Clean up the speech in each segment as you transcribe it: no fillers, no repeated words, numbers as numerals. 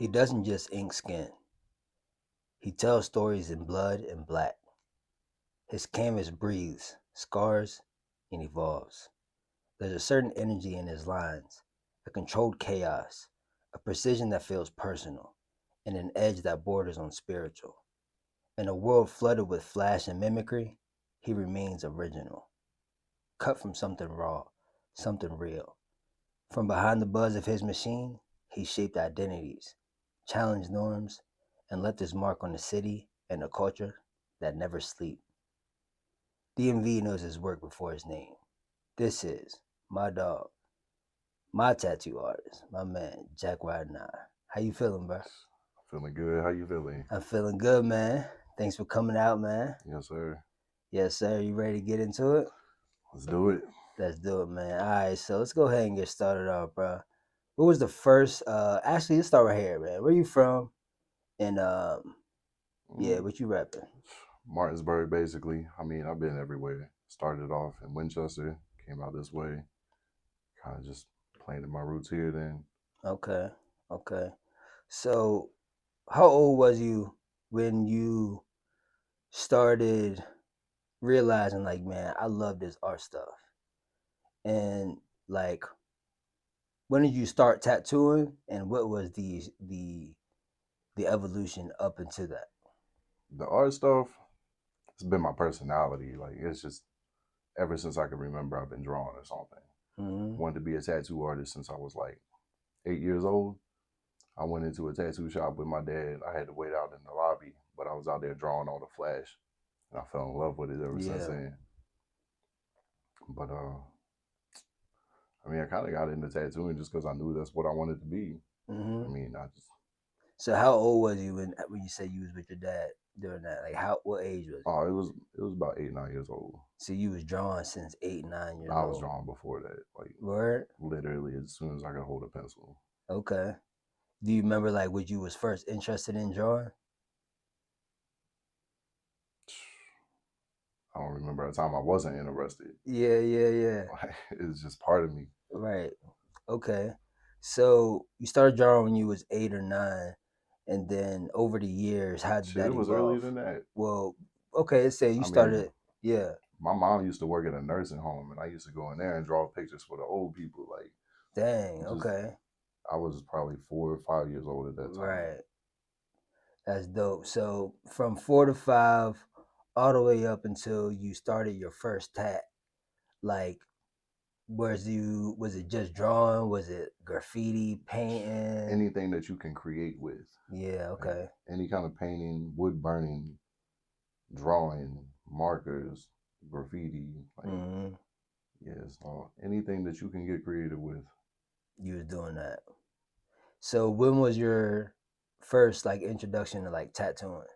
He doesn't just ink skin. He tells stories in blood and black. His canvas breathes, scars, and evolves. There's a certain energy in his lines, a controlled chaos, a precision that feels personal, and an edge that borders on spiritual. In a world flooded with flash and mimicry, he remains original, cut from something raw, something real. From behind the buzz of his machine, he shaped identities, challenged norms, and left his mark on the city and a culture that never sleep. DMV knows his work before his name. This is my dog, my tattoo artist, my man, Jack Ridenour. How you feeling, bro? Feeling good. How you feeling? I'm feeling good, man. Thanks for coming out, man. Yes, sir. Yes, sir. You ready to get into it? Let's do it. Let's do it, man. All right, so let's go ahead and get started off, bro. What was the first? Actually, let's start right here, man. Where you from? And yeah, what you rapping? Martinsburg, basically. I mean, I've been everywhere. Started off in Winchester, came out this way. Kind of just planted my roots here. Then Okay, okay. So, how old was you when you started realizing, like, man, I love this art stuff? And like, when did you start tattooing? And what was the evolution up into that? the art stuff, it's been my personality. Like it's just ever since I can remember, I've been drawing or something. Mm-hmm. Wanted to be a tattoo artist since I was like 8 years old. I went into a tattoo shop with my dad. I had to wait out in the lobby, but I was out there drawing all the flash, and I fell in love with it ever since Yeah. then. But I mean, I kind of got into tattooing just because I knew that's what I wanted to be. I Mm-hmm. mean, I just So, how old was you when you said you was with your dad doing that? Like, what age was you? it was about 8 9 years old. So you was drawing since 8 9 years I was old. drawing before that, like Word. literally as soon as I could hold a pencil. Okay. Do you remember like what you was first interested in drawing? I don't remember a time I wasn't interested. Yeah, yeah, yeah. Like, it's just part of me. Right. Okay. So you started drawing when you was 8 or 9, and then over the years, how did Shit, it that was earlier evolve? than that. Well, okay, let's say you I mean, started. Yeah. my mom used to work at a nursing home, and I used to go in there and draw pictures for the old people. Like, Dang. just Okay. I was probably 4 or 5 years old at that time. Right. That's dope. So from 4 to 5, all the way up until you started your first tat, like was it just drawing? Was it graffiti, painting? Anything that you can create with, Yeah, like okay. any kind of painting, wood burning, drawing, markers, graffiti, like Hmm. yes, all anything that you can get creative with. You was doing that. So when was your first like introduction to like tattooing?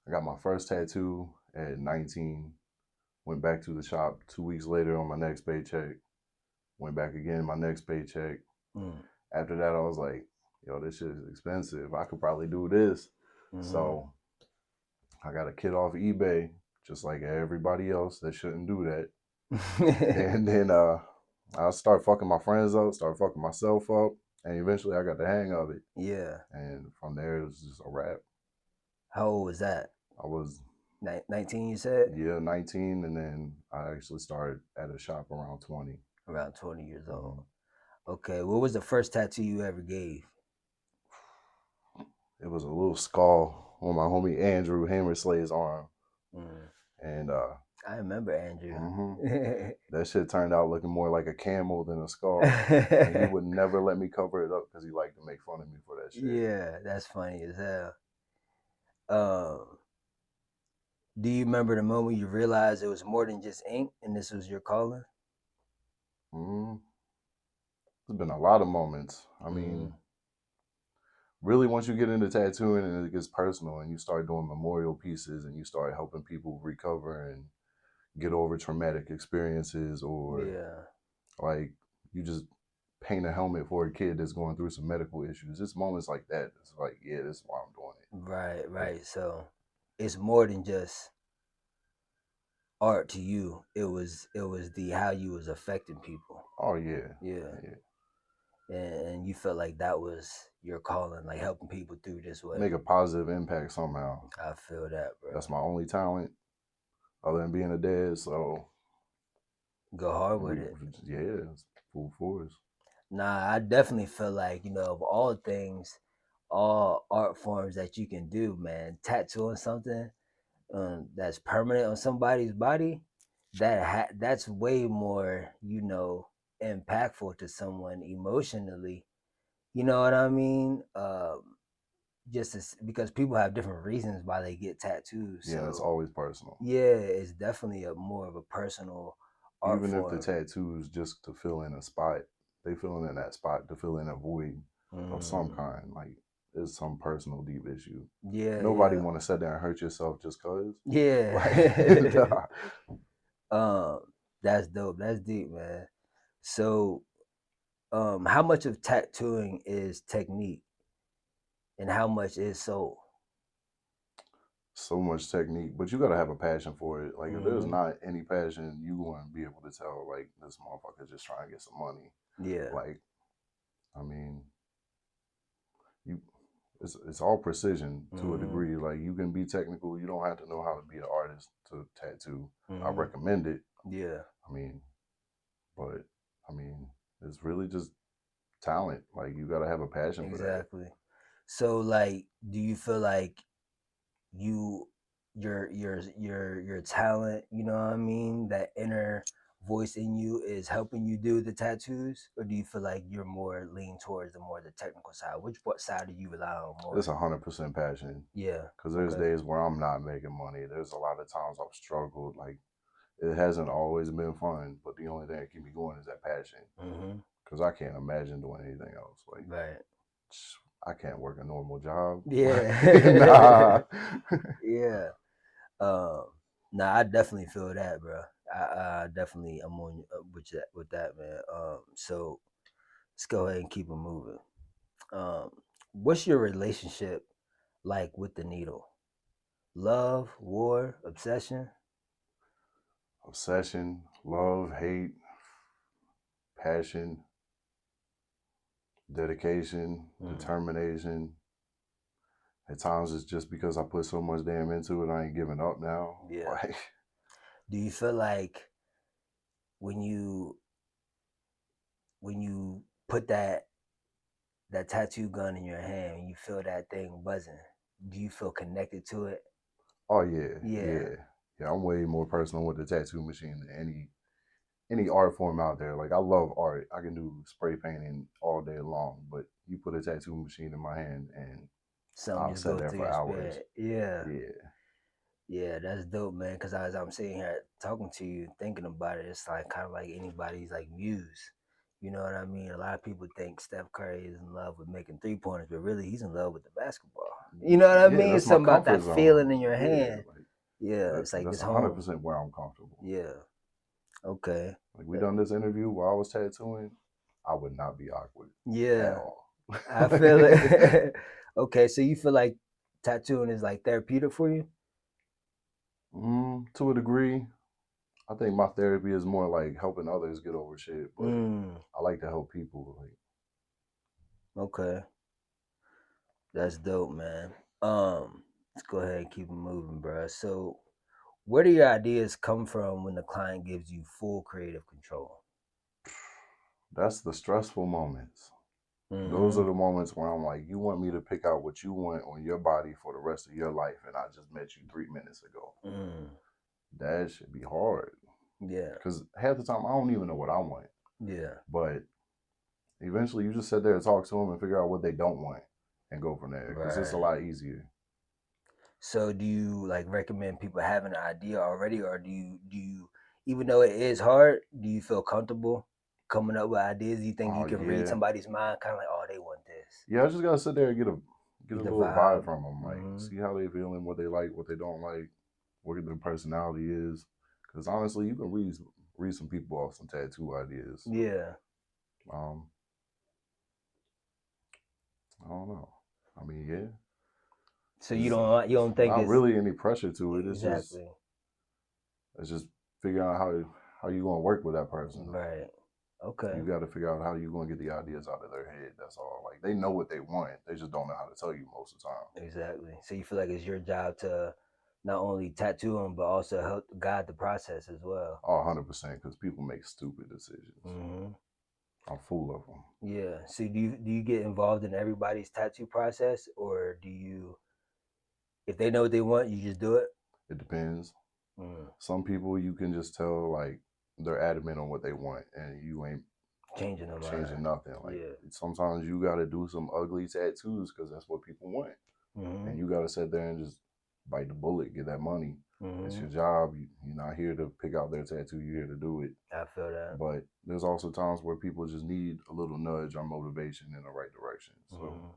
I got my first tattoo at 19. Went back to the shop 2 weeks later on my next paycheck. Went back again my next paycheck. Mm. After that, I was like, yo, this shit is expensive. I could probably do this. Hmm. So I got a kit off eBay, just like everybody else that shouldn't do that. And then I start fucking my friends up, start fucking myself up, and eventually I got the hang of it. Yeah. And from there, it was just a wrap. How old was that? I was 19, you said? 19, and then I actually started at a shop around 20. Around 20 years old. Mhm. Okay. What was the first tattoo you ever gave? It was a little skull on my homie Andrew Hammerslay's arm, Mm. and I remember Andrew. that shit turned out looking more like a camel than a skull. And he would never let me cover it up because he liked to make fun of me for that shit. Yeah, that's funny as hell. Um, do you remember the moment you realized it was more than just ink and this was your calling? Mm, there's been a lot of moments. I Mm-hmm. mean, really, once you get into tattooing and it gets personal and you start doing memorial pieces and you start helping people recover and get over traumatic experiences, or Yeah. like you just paint a helmet for a kid that's going through some medical issues. It's moments like that. It's like, yeah, this is why I'm doing Right, it. right. So it's more than just art to you. It was the how you was affecting people. Oh yeah, Yeah. yeah. and you felt like that was your calling, like helping people through this way. Make a positive impact somehow. I feel that, bro. That's my only talent other than being a dad. So go hard with it. Yeah, it's full force. Nah, I definitely feel like, of all things, all art forms that you can do, man, tattooing something that's permanent on somebody's body, that's way more, impactful to someone emotionally. You know what I mean? Because people have different reasons why they get tattoos. Yeah, So it's always personal. yeah, it's definitely more of a personal art Even if the form. tattoos just to fill in a spot, they fill in that spot to fill in a void of some kind. Like there's some personal deep issue. Yeah, Nobody yeah. want to sit there and hurt yourself just cause. Yeah. That's dope. That's deep, man. So, how much of tattooing is technique, and how much is soul? So much technique, but you gotta have a passion for it. Like if there's Mm-hmm. not any passion, you won't be able to tell like this motherfucker just trying to get some money. Yeah. Like, I mean, you it's all precision to a degree. Like you can be technical, you don't have to know how to be an artist to tattoo. I recommend it. Yeah. I mean, but I mean, it's really just talent. Like you gotta have a passion for that. Exactly. So, like, do you feel like you your talent, you know what I mean, that inner voice in you is helping you do the tattoos, or do you feel like you're more lean towards the technical side? What side do you rely on more? It's 100% passion. Yeah. Because there's days where I'm not making money. There's a lot of times I've struggled. Like it hasn't always been fun, but the only thing that keep me going is that passion. Because I can't imagine doing anything else. Like, right. I can't work a normal job. Yeah. Nah. Yeah. Nah, I definitely feel that, bro. I definitely I'm on with that, man. So let's go ahead and keep it moving. What's your relationship like with the needle? Love, war, obsession? Obsession, love, hate, passion, dedication, determination. At times it's just because I put so much damn into it, I ain't giving up now. Yeah. Like, do you feel like when you put that tattoo gun in your hand and you feel that thing buzzing, do you feel connected to it? oh yeah, Yeah. yeah. I'm way more personal with the tattoo machine than any art form out there. Like I love art. I can do spray painting all day long, but you put a tattoo machine in my hand and Something I'll just sit goes there through for your hours. spirit. Yeah. Yeah. Yeah, that's dope, man. Because as I'm sitting here talking to you, thinking about it, it's like kind of like anybody's like muse. You know what I mean? A lot of people think Steph Curry is in love with making 3-pointers, but really he's in love with the basketball. You know what I Yeah, mean? It's that's my something about comfort that zone. feeling in your Yeah, hand. like Yeah, it's like that's this home. 100% where I'm comfortable. Yeah. Okay. Like we done this interview while I was tattooing, I would not be awkward at Yeah, all. I feel it. Okay, so you feel like tattooing is like therapeutic for you? To a degree, I think my therapy is more like helping others get over shit, but I like to help people. Like, Okay. That's dope, man. Let's go ahead and keep it moving, bro. So, where do your ideas come from when the client gives you full creative control? that's the stressful moments. Those are the moments where I'm like, you want me to pick out what you want on your body for the rest of your life, and I just met you 3 minutes ago. That should be hard. Yeah. Because half the time I don't even know what I want. Yeah. But eventually you just sit there and talk to them and figure out what they don't want and go from there. Because it's a lot easier. So do you like recommend people having an idea already, or do you even though it is hard, do you feel comfortable coming up with ideas? Do you think you can read somebody's mind, kind of like, oh, they want this? Yeah, I just gotta sit there and get a little vibe from them, like Mm-hmm. see how they feeling, what they like, what they don't like, what their personality is. Because honestly, you can read some people off some tattoo ideas. Yeah. I don't know. I mean, yeah. So you don't think not it's really any pressure to it. exactly. It's just figuring out how you gonna work with that person. Right. Okay. You got to figure out how you're going to get the ideas out of their head. That's all. Like, they know what they want. They just don't know how to tell you most of the time. Exactly. So you feel like it's your job to not only tattoo them, but also help guide the process as well. Oh, 100%, because people make stupid decisions. Mm-hmm. I'm full of them. Yeah. So do you get involved in everybody's tattoo process, or do you, if they know what they want, you just do it? It depends. Mm. Some people you can just tell, like, they're adamant on what they want, and you ain't Changing them. changing nothing. Like, Yeah. sometimes you got to do some ugly tattoos because that's what people want. Mm-hmm. And you got to sit there and just bite the bullet, get that money. Mm-hmm. It's your job. You're not here to pick out their tattoo. You're here to do it. I feel that. But there's also times where people just need a little nudge or motivation in the right direction. So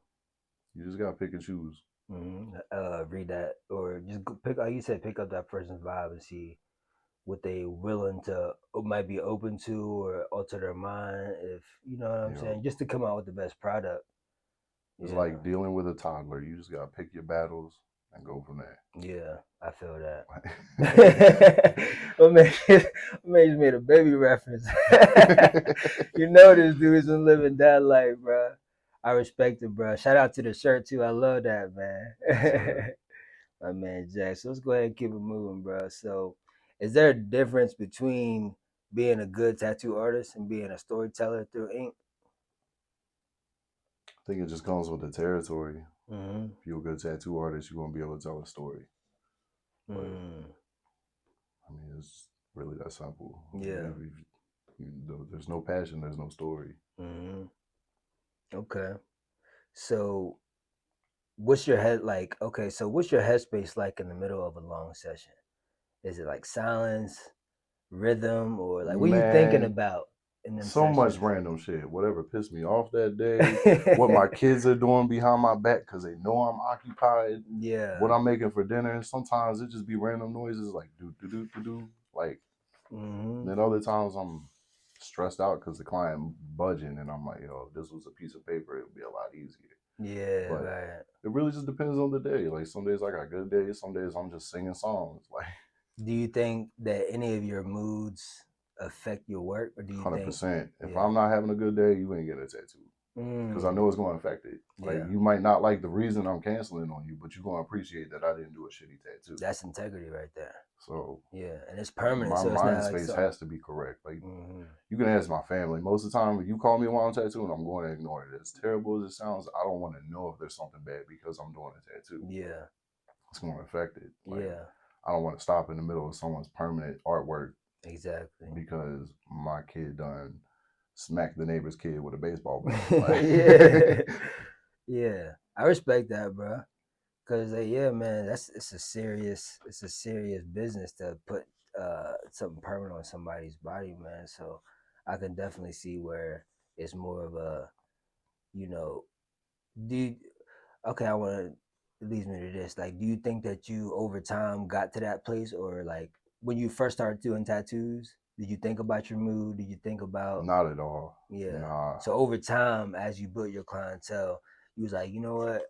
you just got to pick and choose. Read that, or just pick, like you said, pick up that person's vibe and see what they willing to, might be open to, or alter their mind, if you know what I'm saying, just to come out with the best product. It's like dealing with a toddler. You just got to pick your battles and go from there. Yeah, I feel that. Man just made a baby reference. You know this dude's been living that life, bro. I respect it, bro. Shout out to the shirt too. I love that, man. My man Jack. So let's go ahead and keep it moving, bro. So, is there a difference between being a good tattoo artist and being a storyteller through ink? I think it just comes with the territory. Mm-hmm. If you're a good tattoo artist, you're gonna be able to tell a story. But I mean, it's really that simple. Yeah. There's no passion. There's no story. Mm-hmm. Okay. So, what's your head like? Okay, so what's your headspace like in the middle of a long session? Is it like silence, rhythm, or like what are you thinking about in them so much sessions? random shit. Whatever pissed me off that day, what my kids are doing behind my back because they know I'm occupied. Yeah. What I'm making for dinner. Sometimes it just be random noises like do do do do do. Like, then other times I'm stressed out because the client budging, and I'm like, yo, if this was a piece of paper, it would be a lot easier. Yeah, But right. it really just depends on the day. Like, some days I got good days, some days I'm just singing songs. Like, do you think that any of your moods affect your work, or do you 100%. If I'm not having a good day, you ain't getting a tattoo. Because I know it's going to affect it. Like, you might not like the reason I'm canceling on you, but you're going to appreciate that I didn't do a shitty tattoo. That's integrity right there. So yeah, and it's permanent. My so it's mind not space like has to be correct. Like, you can ask my family. Most of the time, if you call me while I'm tattooing, I'm going to ignore it. As terrible as it sounds, I don't want to know if there's something bad because I'm doing a tattoo. Yeah, it's going to affect it. Like, yeah, I don't want to stop in the middle of someone's permanent artwork exactly. because my kid done smacked the neighbor's kid with a baseball bat. Like, yeah, yeah. I respect that, bro. Cause yeah, man, it's a serious business to put something permanent on somebody's body, man. So I can definitely see where it's more of a, you know, do you, okay, I want to, it leads me to this. Like, do you think that you over time got to that place, or like when you first started doing tattoos, did you think about your mood? Did you think about? Not at all. Yeah. Nah. So over time, as you built your clientele, you was like, you know what?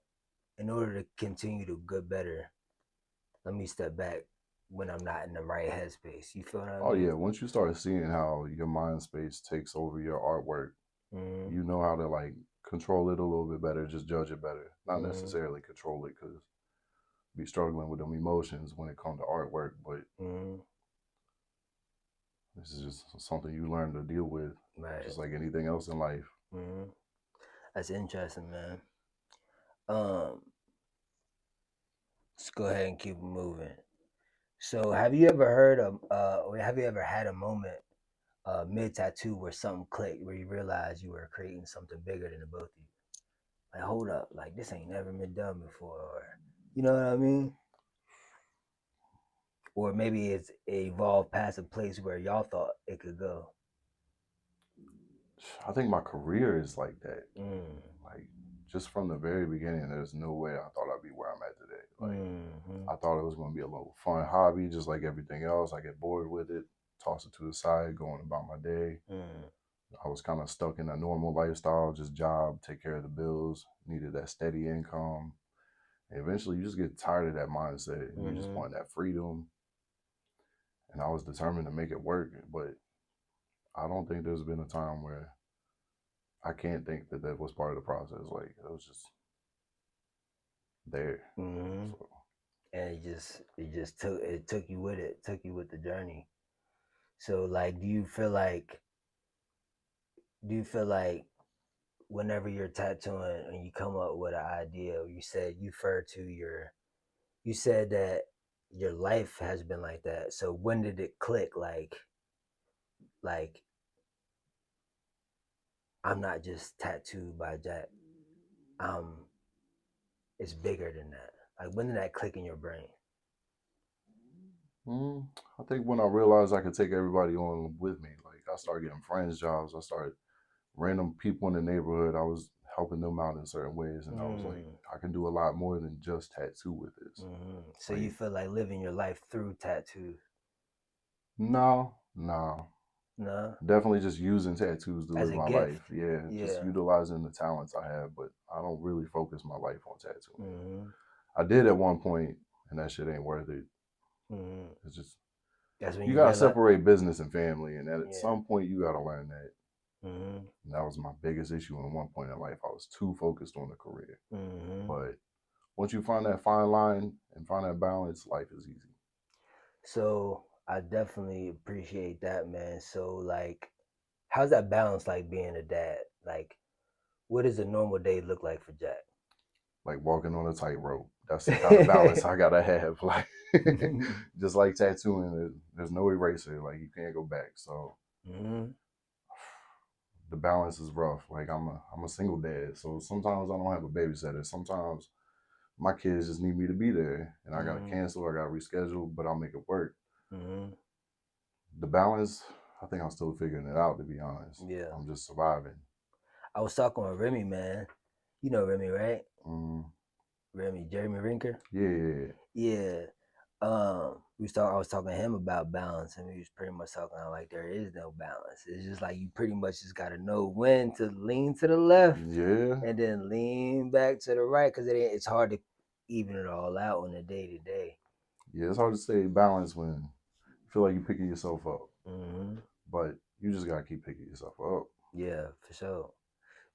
In order to continue to get better, let me step back when I'm not in the right headspace. You feel what I mean? Oh yeah. Once you start seeing how your mind space takes over your artwork, you know how to like control it a little bit better, just judge it better. Not necessarily control it, because be struggling with them emotions when it comes to artwork, but this is just something you learn to deal with, right, just like anything else in life. That's interesting, man. Let's go ahead and keep moving. So, have you ever heard of, or have you ever had a moment mid tattoo where something clicked, where you realized you were creating something bigger than the both of you? Like, hold up, like this ain't never been done before, or you know what I mean? Or maybe it's evolved past a place where y'all thought it could go. I think my career is like that. Like, just from the very beginning, there's no way I thought I'd be where I'm at today. Like, I thought it was going to be a little fun hobby, just like everything else. I get bored with it, toss it to the side, going about my day. I was kind of stuck in a normal lifestyle, just job, take care of the bills, needed that steady income. And eventually, you just get tired of that mindset, and you just want that freedom. And I was determined to make it work, but I don't think there's been a time where I can't think that that was part of the process. Like it was just there. Mm-hmm. So, And it took you with it, took you with the journey. So like, do you feel like whenever you're tattooing and you come up with an idea, you said you said that your life has been like that. So when did it click? Like I'm not just tattooed by Jack. Um, it's bigger than that. Like when did that click in your brain? mm, I think when I realized I could take everybody on with me, like I started getting friends jobs. I started random people in the neighborhood. I was helping them out in certain ways, and I was like, Mm. I can do a lot more than just tattoo with this. So you Like, feel like living your life through tattoos? no, no, No, definitely just using tattoos to as live a my gift. life. Yeah, just Yeah. utilizing the talents I have, but I don't really focus my life on tattooing. Mm-hmm. I did at one point, and that shit ain't worth it. Mm-hmm. It's just That's when you you gotta realize. separate business and family, and at Yeah. some point you gotta learn that. Mm-hmm. And that was my biggest issue at one point in life. I was too focused on the career. Mm-hmm. But once you find that fine line and find that balance, life is easy. So I definitely appreciate that, man. So like, how's that balance like being a dad? Like, what does a normal day look like for Jack? Like walking on a tightrope. That's the kind of balance I gotta have. Like just like tattooing, there's no eraser. Like you can't go back. So Mm-hmm. the balance is rough. Like I'm a single dad, so sometimes I don't have a babysitter. Sometimes my kids just need me to be there, and I gotta Mm-hmm. cancel. I gotta reschedule, but I'll make it work. Mm-hmm. The balance, I think I'm still figuring it out. To be honest, Yeah. I'm just surviving. I was talking with Remy, man. You know Remy, right? Mm, Remy, Jeremy Rinker. yeah, Yeah. I was talking to him about balance, and we was pretty much talking about like there is no balance. It's just like you pretty much just gotta know when to lean to the left yeah, and then lean back to the right, because it's hard to even it all out on a day to day. yeah. It's hard to stay balanced when you feel like you're picking yourself up, Mm-hmm. but you just gotta keep picking yourself up. Yeah, for sure.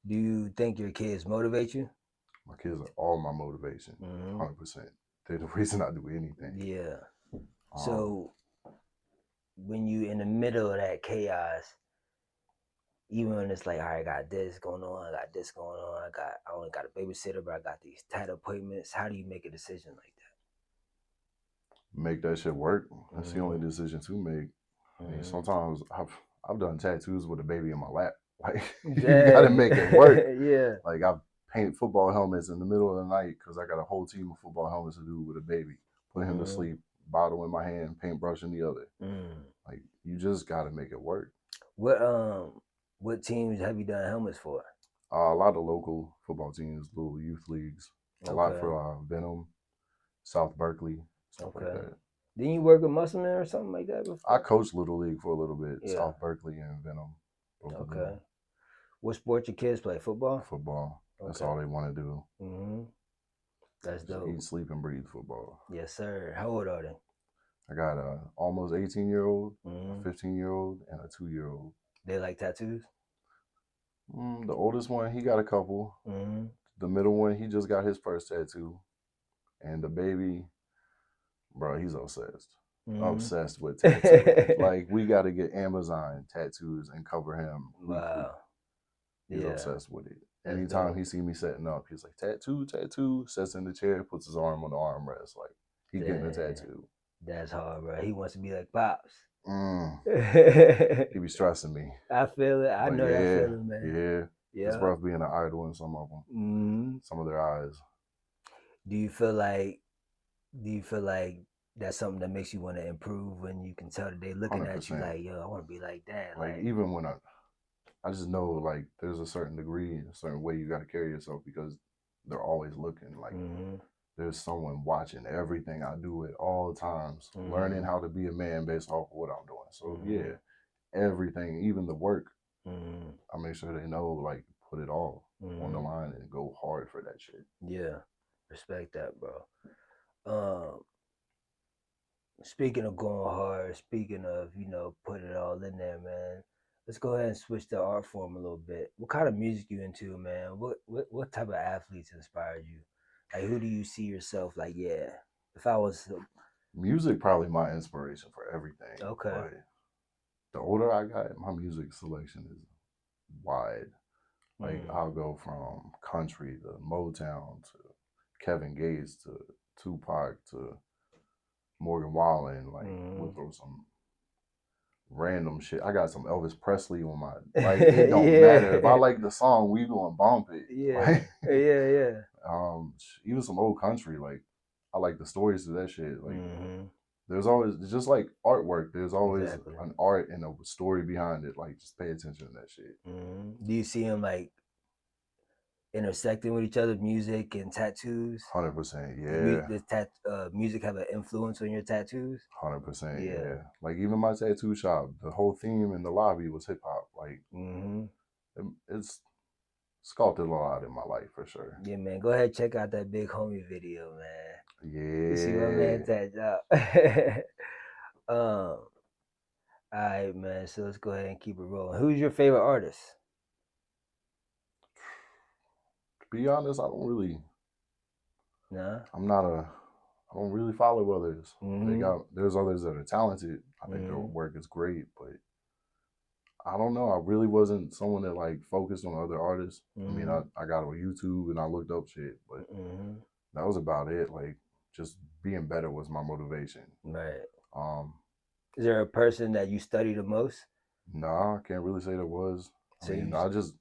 Do you think your kids motivate you? My kids are all my motivation, Mm-hmm. 100%. They're the reason I do anything. Yeah. Um, So when you in the middle of that chaos, even when it's like, all right, I got this going on, I got this going on, I only got a babysitter, but I got these tight appointments. How do you make a decision like make that shit work. that? That's the only Mm-hmm. decision to make. I mean, Mm-hmm. sometimes I've done tattoos with a baby in my lap. Like you gotta Dang. make it work. Yeah. Like I've painted football helmets in the middle of the night because I got a whole team of football helmets to do with a baby. Put him to Mm-hmm. sleep, bottle in my hand, paintbrush in the other. Mm. Like you just gotta make it work. What what teams have you done helmets for? A lot of local football teams, little youth leagues, a lot Okay. for Venom, South Berkeley, stuff like Okay. that. Didn't you work with Musselman or something like that I before? coached Little League for a little bit, Yeah. South Berkeley and Venom, both of them. Okay. What sport your kids play? Football? Football. That's Okay. all they want to do. Mm-hmm. That's Just dope. eat, sleep, and breathe football. Yes, sir. How old are they? I got a almost 18-year-old, a Mm-hmm. 15-year-old, and a 2-year-old. They like tattoos? The oldest one, he got a couple. Mm-hmm. The middle one, he just got his first tattoo. And the baby, bro, he's obsessed. Mm-hmm. Obsessed with tattooing. Like, we got to get Amazon tattoos and cover him weekly. Wow. He's Yeah, obsessed with it. that's Anytime dope. he see me setting up, he's like, tattoo, tattoo, sits in the chair, puts his arm on the armrest. Like, he getting a Dang, tattoo. that's hard, bro. He wants to be like Pops. Mm, I he be stressing me. feel it. I But know that yeah, feeling, man. yeah. It's Yeah. rough being an idol in some of them, Mm-hmm. some of their eyes. Do you feel like do you feel like that's something that makes you want to improve when you can tell that they looking at you 100%. like, yo, I want to be like that. Like, Like, even when I just know, like, there's a certain degree, a certain way you got to carry yourself because they're always looking. Like, mm-hmm. there's someone watching everything I do at all times, learning Mm-hmm. how to be a man based off of what I'm doing. So, Mm-hmm. yeah, everything, even the work, Mm-hmm. I make sure they know, like, put it all on the Mm-hmm. line and go hard for that shit. Yeah. Respect that, bro. Um, Speaking of going hard, speaking of, putting it all in there, man. let's go ahead and switch the art form a little bit. What kind of music you into, man? What type of athletes inspired you? Like, who do you see yourself? Like, yeah, if I was Music probably my inspiration for everything. okay, But the older I got, my music selection is wide. Like mm, I'll go from country to Motown to Kevin Gates to Tupac to Morgan Wallen. Like we'll throw some random shit. I got some Elvis Presley on my like. It don't matter if I yeah, like the song. We gonna bump it. yeah, Like yeah. even some old country. Like I like the stories to that shit. Like Mm-hmm. there's always just like artwork. There's always Exactly. an art and a story behind it. Like just pay attention to that shit. Do you see them like intersecting with each other, music and tattoos? 100%. Yeah. Music have an influence on your tattoos? 100%. Yeah. Yeah. Like even my tattoo shop, the whole theme in the lobby was hip hop. Like Mm-hmm. it's sculpted a lot in my life for sure. Yeah, man. Go ahead, check out that Big Homie video, man. You see my man Yeah. tat up. All right, man. So let's go ahead and keep it rolling. Who's your favorite artist? To be honest, I don't really. Nah. I'm not a. I don't really follow others. Mm-hmm. There's others that are talented. I think their Mm-hmm. work is great, but I don't know. I really wasn't someone that like focused on other artists. I mean, Mm-hmm. I got on YouTube and I looked up shit, but Mm-hmm. that was about it. Like just being better was my motivation. Right. Um, Is there a person that you study the most? nah, I can't really say there was. I So mean, you. I just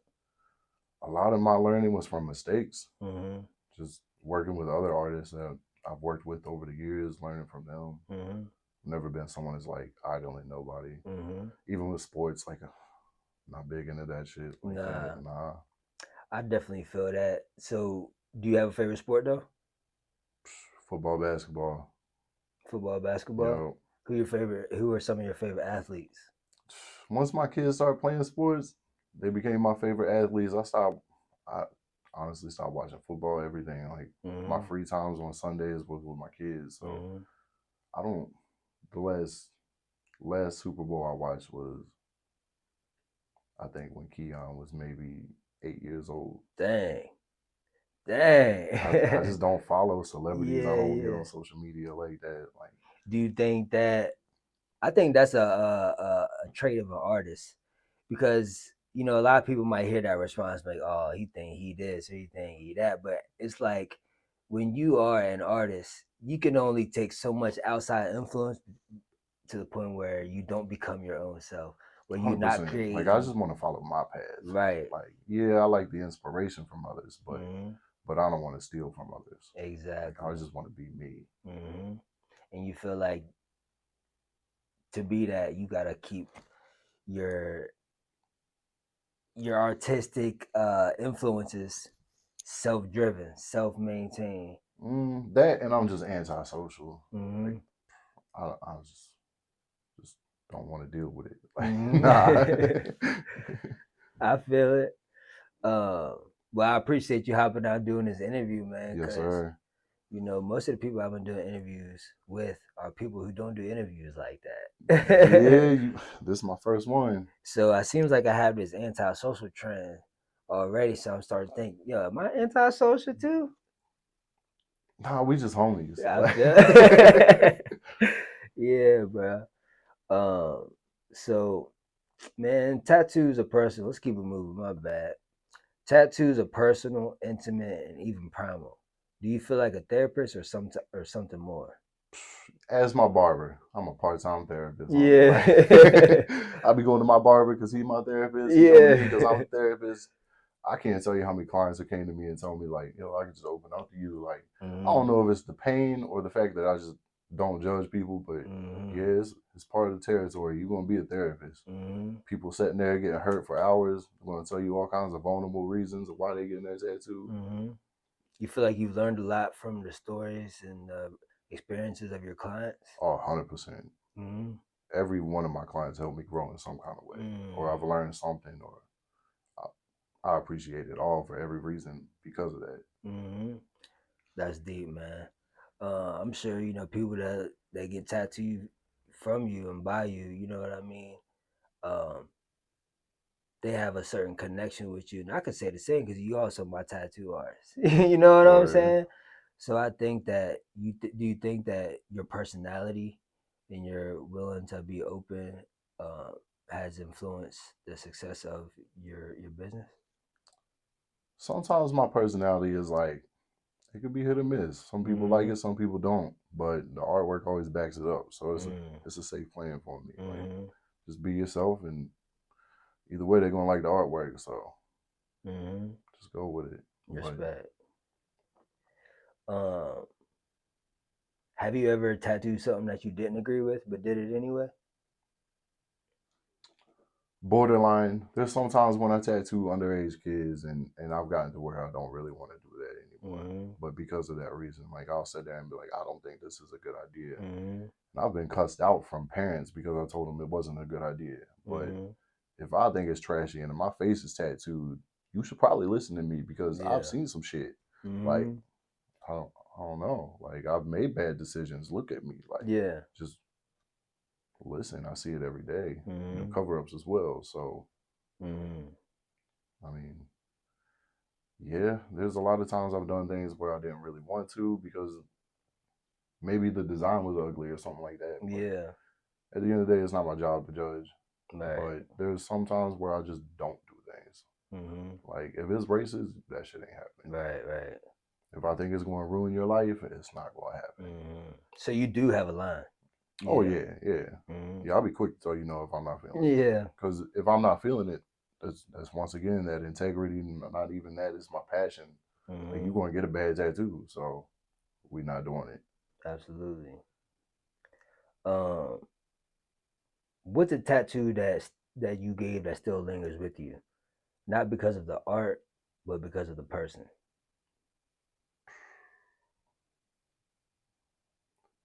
a lot of my learning was from mistakes. Mm-hmm. Just working with other artists that I've worked with over the years, learning from them. Mm-hmm. Never been someone that's like idling nobody. Mm-hmm. Even with sports, like not big into that shit like that. Nah. Nah. I definitely feel that. So, do you have a favorite sport though? Football, basketball. Football, basketball. Yo, Who your favorite? Who are some of your favorite athletes? once my kids started playing sports, they became my favorite athletes. I honestly stopped watching football, everything. Like my Mm-hmm. free times on Sundays was with my kids. So Mm-hmm. I don't, the last Super Bowl I watched was, I think when Keon was maybe 8 years old. Dang, dang. I just don't follow celebrities. I Yeah, don't get yeah. on social media like that. Like, Do you think that? I think that's a trait of an artist because a lot of people might hear that response like, "Oh, he think he this or he think he that," but it's like when you are an artist, you can only take so much outside influence to the point where you don't become your own self, where you're not 100%. Like I creating. just want to follow my path. Right. Like, yeah, I like the inspiration from others, Mm-hmm. but I don't want to steal from others. Like Exactly. I just want to be me. Mm-hmm. And you feel like to be that, you gotta keep your artistic influences self-driven, self-maintained. That and I'm just antisocial. Mm-hmm. Like I just don't want to deal with it. Like nah. Mm-hmm. I feel it. Well, I appreciate you hopping out doing this interview, man, Yes, because sir. most of the people I've been doing interviews with are people who don't do interviews like Yeah, that. this is my first one. So it seems like I have this antisocial trend already. So I'm starting to think, yo, am I antisocial too? Nah, we just homies. I Like, feel yeah, bro. So man, tattoos are personal. Let's keep it moving. My bad. Tattoos are personal, intimate, and even primal. Do you feel like a therapist or something more? as my barber, I'm a part-time therapist, homie. Yeah. Like, I be going to my barber because he's my therapist. He come to me because I'm a Yeah. therapist. I can't tell you how many clients that came to me and told me like, I can just open up to you. Like, I don't Mm-hmm. know if it's the pain or the fact that I just don't judge people, but Mm-hmm. yeah, it's part of the territory. You're gonna be a therapist. Mm-hmm. People sitting there getting hurt for hours. I'm gonna tell you all kinds of vulnerable reasons of why they getting their tattoo. Mm-hmm. You feel like you've learned a lot from the stories and experiences of your clients? Oh, 100%. Mm-hmm. Every one of my clients helped me grow in some kind of way, or I've learned something, or I appreciate it all for every reason because of that. Mm-hmm. That's deep, man. I'm sure people that get tattooed from you and by you. You know what I mean. Um, they have a certain connection with you. And I could say the same because you also my tattoo artist. You know what I'm Word. saying? So I think that do you think that your personality and your willing to be open uh, has influenced the success of your business? Sometimes my personality is like, it could be hit or miss. Some people like Mm-hmm. it, some people don't. But the artwork always backs it up. So Mm-hmm. it's a safe plan for me. Like, Mm-hmm. just be yourself, and either way they're gonna like the artwork. So Mm-hmm. just go with it. But Respect. Um, have you ever tattooed something that you didn't agree with but did it anyway? borderline. There's sometimes when I tattoo underage kids, and I've gotten to where I don't really want to do that anymore. Mm-hmm. But because of that reason, like I'll sit there and be like, I don't think this is a good idea. Mm-hmm. And I've been cussed out from parents because I told them it wasn't a good idea. But Mm-hmm. if I think it's trashy and my face is tattooed, you should probably listen to me because I've Yeah. seen some shit. Like Mm-hmm. I don't know. Like I've made bad decisions. Look at me. Like Yeah. just listen. I see it every day. Mm-hmm. Cover ups as well. So Mm-hmm. I mean, yeah, there's a lot of times I've done things where I didn't really want to because maybe the design was ugly or something like that. But Yeah. at the end of the day, it's not my job to judge. Right. But there's some times where I just don't do things. Mm-hmm. Like if it's racist, that shit ain't happening. Right. Right. If I think it's going to ruin your life, it's not going to happen. Mm-hmm. So you do have a line. Oh Yeah. yeah, yeah, Mm-hmm. yeah. I'll be quick to tell you no if I'm not feeling it. Yeah. Because if I'm not feeling it, that's once again that integrity. Not even that is my passion. Like Mm-hmm. you're going to get a bad tattoo, so we're not doing it. Absolutely. Um, what's a tattoo that you gave that still lingers with you? Not because of the art, but because of the person.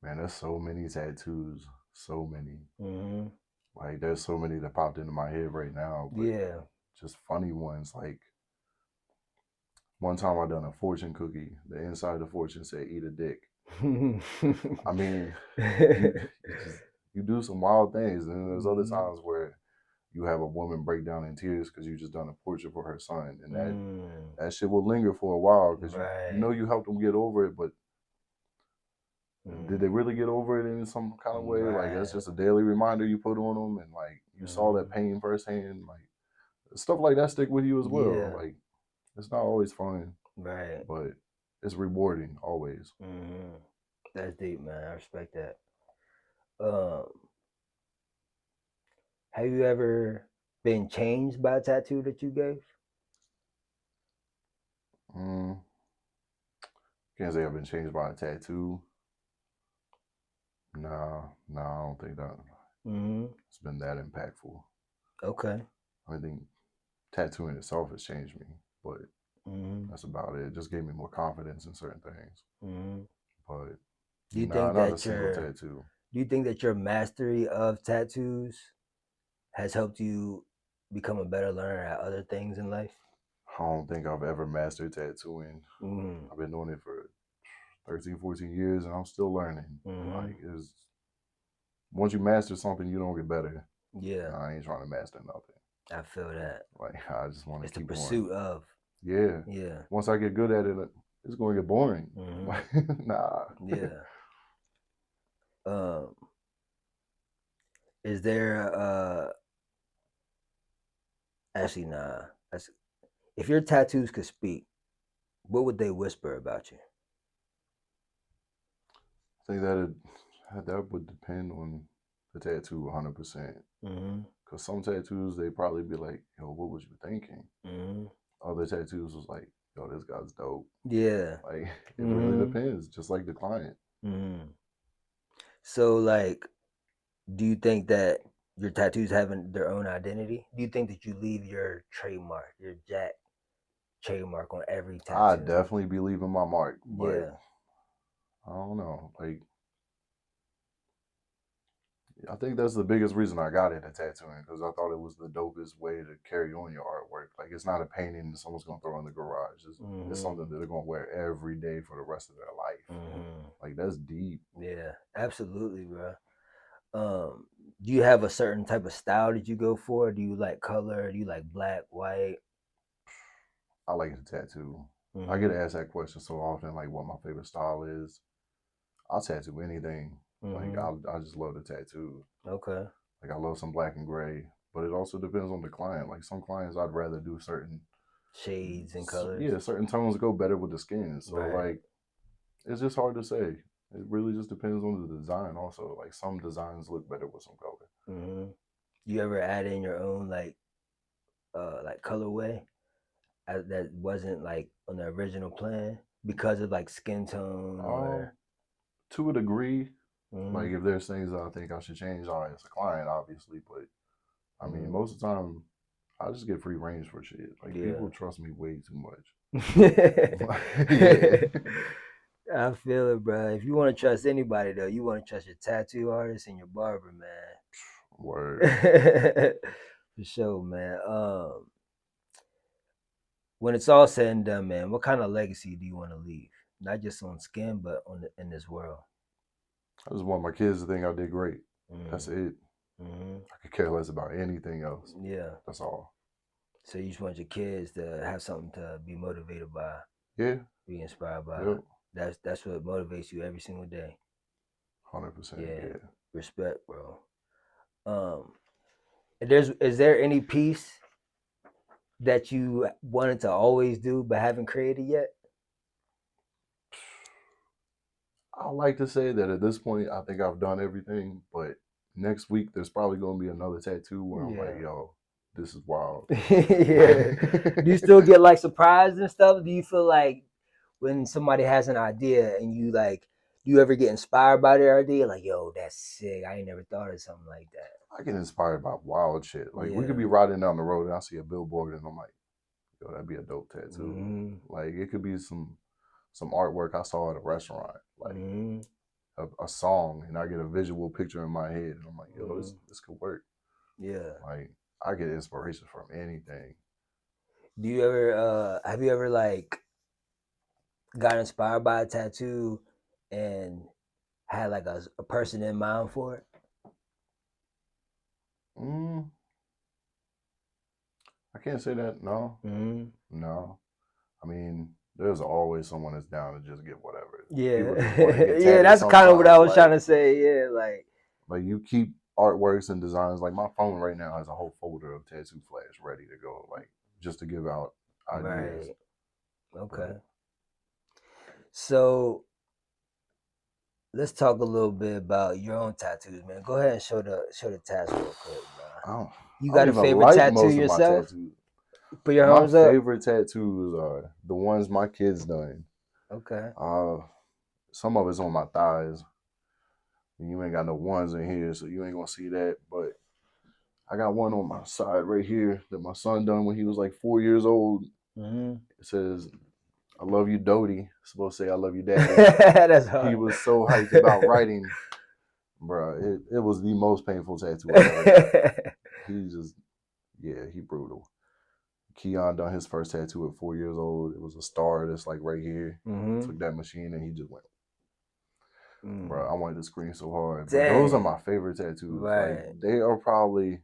Man, there's so many tattoos, so many. Mm-hmm. Like there's so many that popped into my head right now, but Yeah. just funny ones. Like one time I done a fortune cookie. The inside of the fortune said "eat a dick." I mean, you you do some wild things, and there's other Mm-hmm. times where you have a woman break down in tears because you just done a portrait for her son, and Mm. that shit will linger for a while because you Right. know you helped them get over it, but did they Mm. really get over it in some kind of way? Like that's Right. just a daily reminder you put on them, and like you saw that Mm-hmm. pain firsthand. Like stuff like that stick with you as well. Yeah. Like it's not always fun, Right. but it's rewarding always. Mm-hmm. That's deep, man. I respect that. Um, have you ever been changed by a tattoo that you gave? Mm, can't say I've been changed by a tattoo. Nah, I don't think that Mm-hmm. it's been that impactful. Okay. I think tattooing itself has changed me, but Mm-hmm. that's about it. It just gave me more confidence in certain things. Mm-hmm. But Do you nah, think not a that single your tattoo. Do you think that your mastery of tattoos has helped you become a better learner at other things in life? I don't think I've ever mastered tattooing. Mm-hmm. I've been doing it for 13, 14 years and I'm still learning. Mm-hmm. Like, once you master something, you don't get better. Yeah, I ain't trying to master nothing. I feel that. Like, I just want to It's the keep going. pursuit of. Yeah. Yeah. Once I get good at it, it's going to get boring. Mm-hmm. Nah. Yeah. Um, is there actually nah. That's, if your tattoos could speak, what would they whisper about you? I think that would depend on the tattoo 100%. Mm-hmm. Because some tattoos, they probably be like, yo, what was you thinking? Mm-hmm. Other tattoos was like, yo, this guy's dope. Yeah. Like, it really Mm-hmm. depends, just like the client. Mm-hmm. So like, do you think that your tattoos having their own identity? Do you think that you leave your trademark, your Jack trademark on every I tattoo? definitely be leaving my mark, but Yeah. I don't know. Like, I think that's the biggest reason I got into tattooing because I thought it was the dopest way to carry on your artwork. Like, it's not a painting that someone's gonna throw in the garage. It's Mm-hmm. something that they're gonna wear every day for the rest of their life. Mm-hmm. Like, that's deep. Yeah, absolutely, bro. Um, Do you have a certain type of style that you go for? Do you like color? Do you like black, white? I like the tattoo. I get Mm-hmm. asked that question so often, like what my favorite style is. I'll tattoo anything. Like Mm-hmm. I just love the tattoo. Okay. Like I love some black and gray, but it also depends on the client. Like some clients, I'd rather do certain, Shades and colors. yeah, certain tones go better with the skin. So Right. like, it's just hard to say. It really just depends on the design. Also, like some designs look better with some color. Mm-hmm. You ever add in your own like colorway that wasn't like on the original plan because of like skin tone Um, or? to a degree, Mm-hmm. like if there's things that I think I should change, as a client, obviously. But I mean, Mm-hmm. most of the time, I just get free range for shit. Like Yeah. people trust me way too much. I Yeah. feel it, bro. If you want to trust anybody, though, you want to trust your tattoo artist and your barber, Word. man. For sure, man. When it's all said and done, man, what kind of legacy do you want to leave? Not just on skin, but in this world. I just want my kids to think I did great. That's Mm, it. hmm I could care less about anything else. Yeah. That's all. So you just want your kids to have something to be motivated by, Yeah. be inspired by. Yep. That's what motivates you every single day. 100%. Yeah. Yeah. Respect, bro. Um, is there any piece that you wanted to always do but haven't created yet? I like to say that at this point, I think I've done everything, but next week there's probably gonna be another tattoo where I'm like, Yeah. yo, this is wild. Yeah. Do you still get like surprised and stuff? Do you feel like when somebody has an idea and you like, do you ever get inspired by their idea? Like, yo, that's sick. I ain't never thought of something like that. I get inspired by wild shit. Like we could Yeah. be riding down the road and I see a billboard and I'm like, yo, that'd be a dope tattoo. Mm-hmm. Like it could be some artwork I saw at a restaurant, like Mm-hmm. a song, and I get a visual picture in my head, and I'm like, yo, Mm-hmm. this could work. Yeah. Like I get inspiration from anything. Do you ever have you ever like got inspired by a tattoo and had like a person in mind for it? Mm, I can't say that. No, Mm-hmm. no. I mean, there's always someone that's down to just get whatever. Yeah. People just want to get Yeah, tatted that's kind of what I sometimes. was trying to say. Yeah, Like you keep artworks and designs. Like my phone right now has a whole folder of tattoo flash ready to go. Like just to give out ideas. right. Okay. But So let's talk a little bit about your own tattoos, man. Go ahead and show the tats real quick, bro. You I don't got a even favorite like tattoo most of my yourself? tattoos. Put your My arms up. favorite tattoos are the ones my kids done. Okay. Uh, some of it's on my thighs. You ain't got no ones in here, so you ain't gonna see that. But I got one on my side right here that my son done when he was like 4 years old. Mm-hmm. It says, "I love you, Dodie." It's supposed to say, "I love you, Daddy." That's He hard. was so hyped about writing, bro. It was the most painful tattoo I ever got. He just, yeah, he brutal. Keon done his first tattoo at 4 years old. It was a star that's like right here. Mm-hmm. Took that machine and he just went, Mm. bro. I wanted to scream so hard. But those are Dang. my favorite tattoos. Like Right. they are probably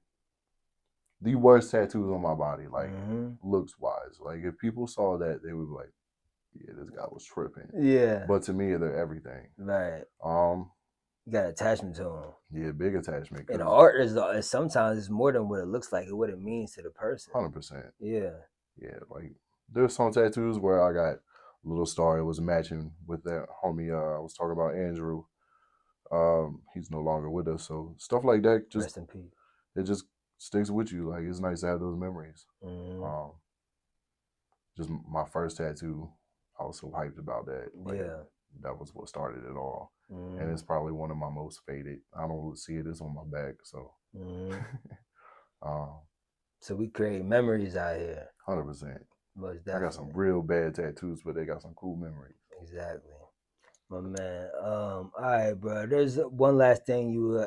the worst tattoos on my body, like Mm-hmm. looks wise. Like if people saw that, they would be like, yeah, this guy was tripping. Yeah. But to me, they're everything. Right. Um, You got attachment to them. yeah, big attachment And because art is sometimes it's more than what it looks like and what it means to the person. 100%. Yeah. Yeah, like there's some tattoos where I got a little star. It was matching with that homie. I was talking about Andrew. He's no longer with us, so stuff like that just Rest in peace. it just sticks with you. Like it's nice to have those memories. Mm-hmm. Um, just my first tattoo, I was so hyped about that. Like Yeah. that was what started it all, and Mm-hmm. it's probably one of my most faded. I don't see it. It's on my back, so. Mm-hmm. um, So we create memories out here. 100%. Most I got some definitely. real bad tattoos, but they got some cool memories. Exactly. My man. All right, bro. There's one last thing you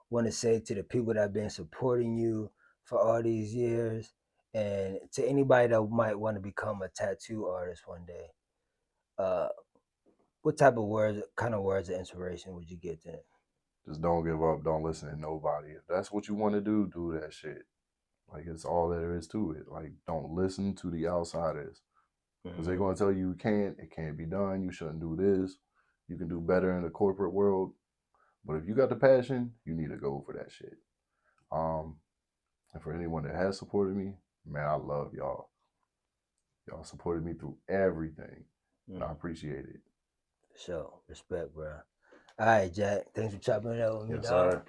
want to say to the people that have been supporting you for all these years, and to anybody that might want to become a tattoo artist one day. Uh, what type of words, kind of words of inspiration would you get them? Just don't give up. Don't listen to nobody. If that's what you want to do that shit. Like, it's all there is to it. Like, don't listen to the outsiders. Because they're going to tell you it can't be done. You shouldn't do this. You can do better in the corporate world. But if you got the passion, you need to go for that shit. And for anyone that has supported me, man, I love y'all. Y'all supported me through everything. And I appreciate it. For sure. Respect, bro. All right, Jack. Thanks for chopping it up with me, Yes, dog. sir.